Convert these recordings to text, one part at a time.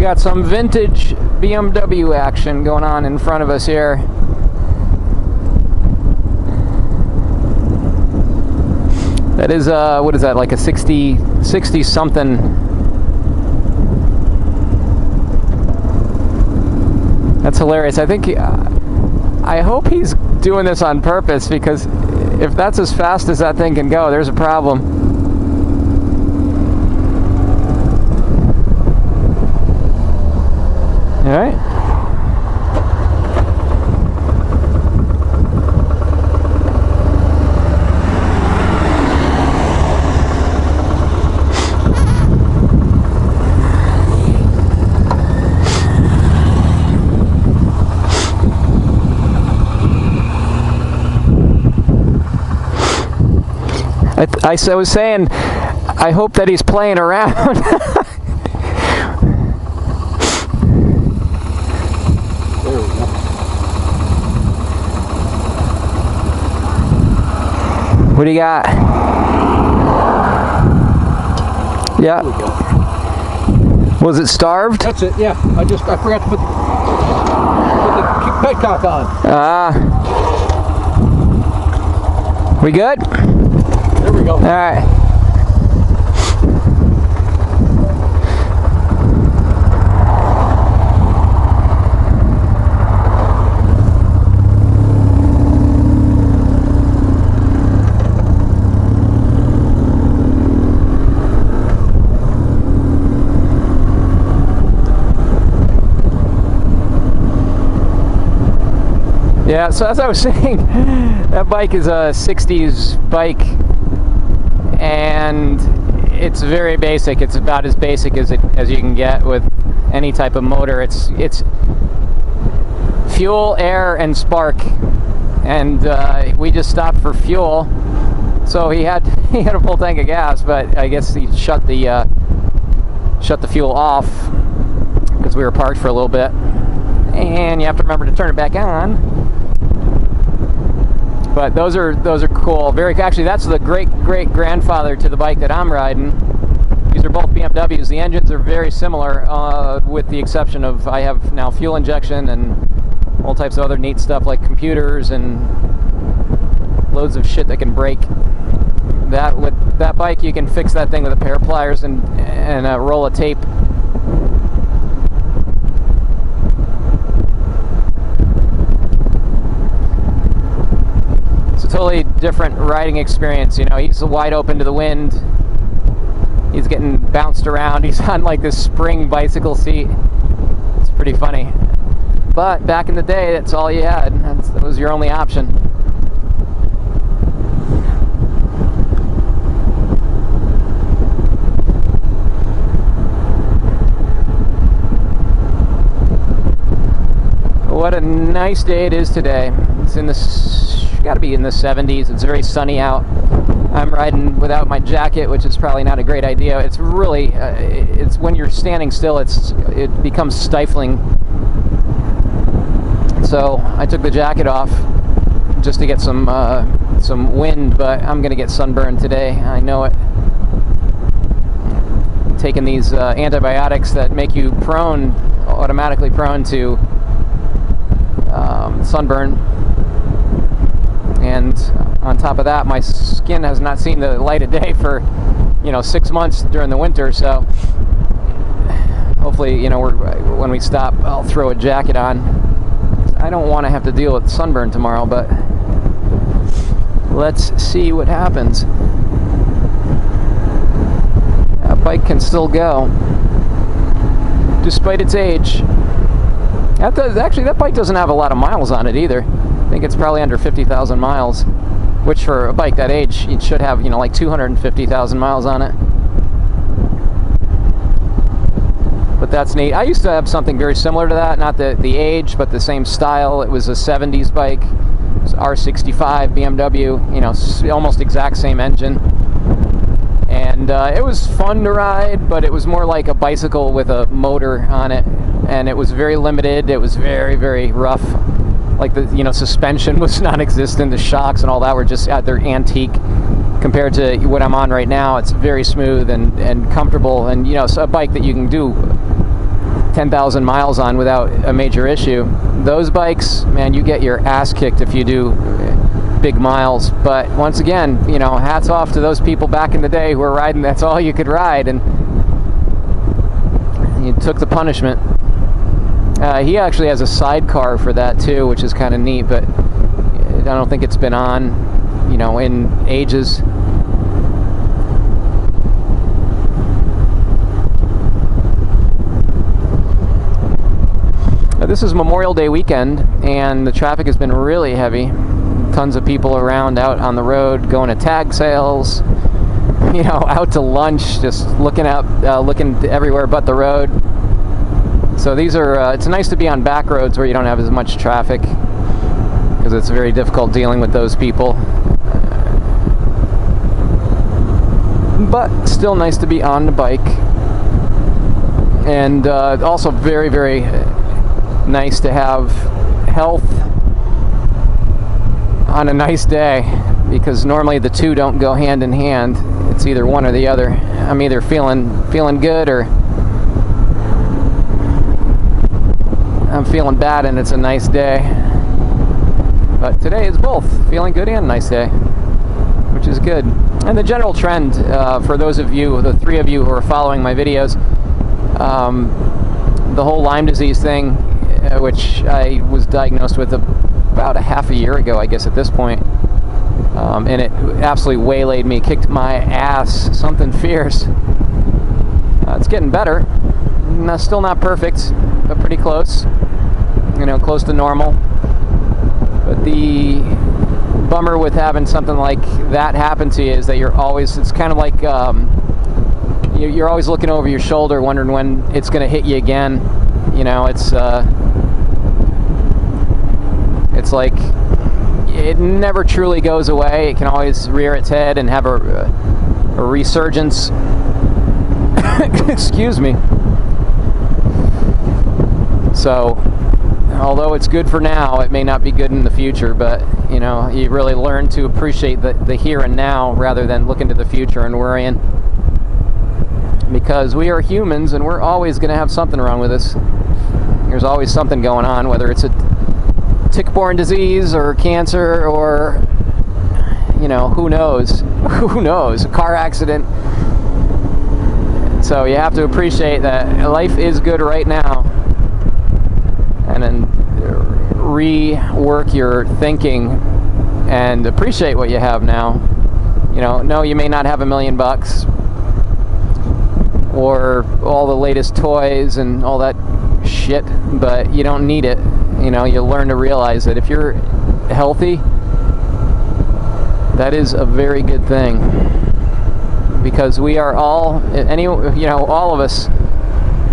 got some vintage BMW action going on in front of us here. That is, what is that, like a 60 something. That's hilarious. I think, I hope he's doing this on purpose, because if that's as fast as that thing can go, there's a problem. All right. I was saying, I hope that he's playing around. What do you got? Yeah. Was it starved? That's it, yeah. I forgot to put the petcock on. We good? There we go. All right. Yeah, so as I was saying, that bike is a 60s bike, and it's very basic. It's about as basic as you can get with any type of motor. It's fuel, air, and spark, and we just stopped for fuel. So he had a full tank of gas, but I guess he shut the fuel off because we were parked for a little bit, and you have to remember to turn it back on. But those are cool. Actually, that's the great grandfather to the bike that I'm riding. These are both BMWs. The engines are very similar, with the exception of I have now fuel injection and all types of other neat stuff like computers and loads of shit that can break. With that bike, you can fix that thing with a pair of pliers and a roll of tape. Totally different riding experience. You know, he's wide open to the wind. He's getting bounced around. He's on like this spring bicycle seat. It's pretty funny. But back in the day, that's all you had. That was your only option. What a nice day it is today. It's in got to be in the 70s. It's very sunny out. I'm riding without my jacket, which is probably not a great idea. It's really, it's when you're standing still, it becomes stifling. So I took the jacket off just to get some wind, but I'm gonna get sunburned today. I know it. Taking these antibiotics that make you automatically prone to sunburn. And on top of that, my skin has not seen the light of day for, 6 months during the winter. So hopefully, when we stop, I'll throw a jacket on. I don't want to have to deal with sunburn tomorrow, but let's see what happens. That bike can still go, despite its age. Actually, that bike doesn't have a lot of miles on it either. I think it's probably under 50,000 miles, which for a bike that age, it should have, like 250,000 miles on it. But that's neat. I used to have something very similar to that, not the age, but the same style. It was a 70s bike. It was R65 BMW, almost exact same engine. And it was fun to ride, but it was more like a bicycle with a motor on it. And it was very limited. It was very, very rough. Like the suspension was non-existent. The shocks and all that were just they're antique compared to what I'm on right now. It's very smooth and comfortable, and so a bike that you can do 10,000 miles on without a major issue. Those bikes, man, you get your ass kicked if you do big miles. But once again, you know, hats off to those people back in the day who were riding, that's all you could ride, and you took the punishment. He actually has a sidecar for that too, which is kind of neat, but I don't think it's been on, you know, in ages. This is Memorial Day weekend, and the traffic has been really heavy. Tons of people around, out on the road, going to tag sales, you know, out to lunch, just looking everywhere but the road. So these are, it's nice to be on back roads where you don't have as much traffic, because it's very difficult dealing with those people. But still nice to be on the bike. And also very, very nice to have health on a nice day, because normally the two don't go hand in hand. It's either one or the other. I'm either feeling good, or I'm feeling bad and it's a nice day. But today is both feeling good and nice day, which is good. And the general trend, for those of you, the three of you who are following my videos, the whole Lyme disease thing, which I was diagnosed with about a half a year ago, I guess at this point, and it absolutely waylaid me, kicked my ass, something fierce. It's getting better. Still not perfect, but pretty close. You know, close to normal. But the bummer with having something like that happen to you is that you're always, it's kind of like you're always looking over your shoulder, wondering when it's going to hit you again. You know, it's like it never truly goes away. It can always rear its head and have a resurgence. Excuse me. So, although it's good for now, it may not be good in the future, but, you know, you really learn to appreciate the here and now rather than looking to the future and worrying. Because we are humans and we're always going to have something wrong with us. There's always something going on, whether it's a tick-borne disease or cancer or, you know, who knows? Who knows? A car accident. So you have to appreciate that life is good right now, and then rework your thinking and appreciate what you have now. You know, no, you may not have $1 million or all the latest toys and all that shit, but you don't need it. You know, you learn to realize that if you're healthy, that is a very good thing, because we are all, all of us,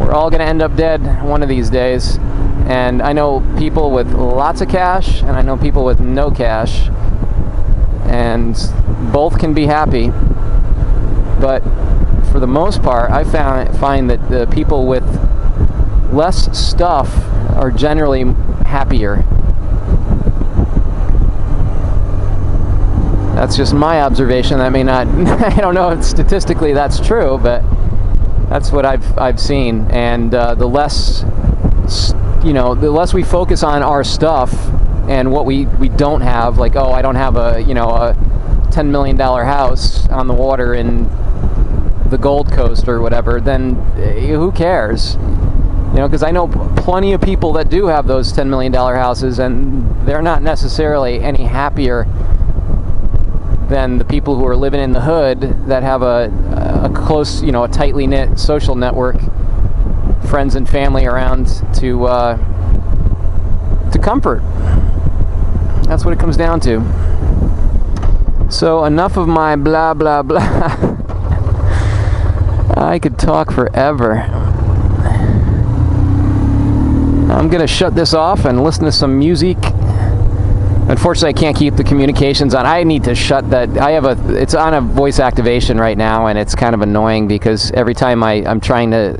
we're all going to end up dead one of these days. And I know people with lots of cash, and I know people with no cash, and both can be happy. But for the most part, I find that the people with less stuff are generally happier. That's just my observation. That may not, I don't know if statistically that's true, but that's what I've seen. And the less, the less we focus on our stuff and what we don't have, like, oh, I don't have a $10 million house on the water in the Gold Coast or whatever, then who cares? Because I know plenty of people that do have those $10 million houses, and they're not necessarily any happier than the people who are living in the hood that have a close, a tightly knit social network, friends and family around to comfort. That's what it comes down to. So enough of my blah blah blah. I could talk forever. I'm gonna shut this off and listen to some music. Unfortunately, I can't keep the communications on. I need to shut that. It's on a voice activation right now, and it's kind of annoying because every time I'm trying to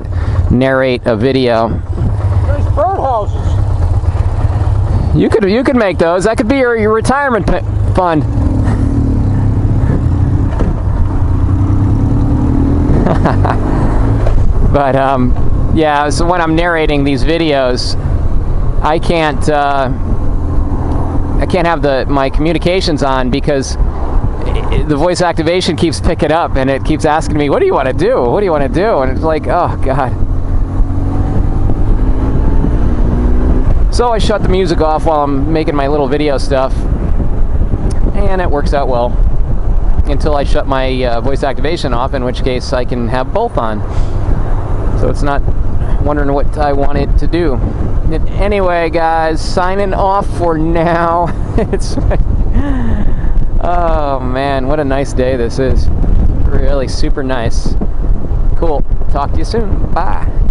narrate a video. There's birdhouses. You could make those. That could be your retirement fund. But Yeah, so when I'm narrating these videos, I can't have my communications on because the voice activation keeps picking up and it keeps asking me, what do you want to do? What do you want to do? And it's like, oh God. So I shut the music off while I'm making my little video stuff, and it works out well until I shut my voice activation off, in which case I can have both on. So it's not wondering what I wanted to do. Anyway, guys, signing off for now. It's oh man, what a nice day this is. Really super nice. Cool. Talk to you soon. Bye.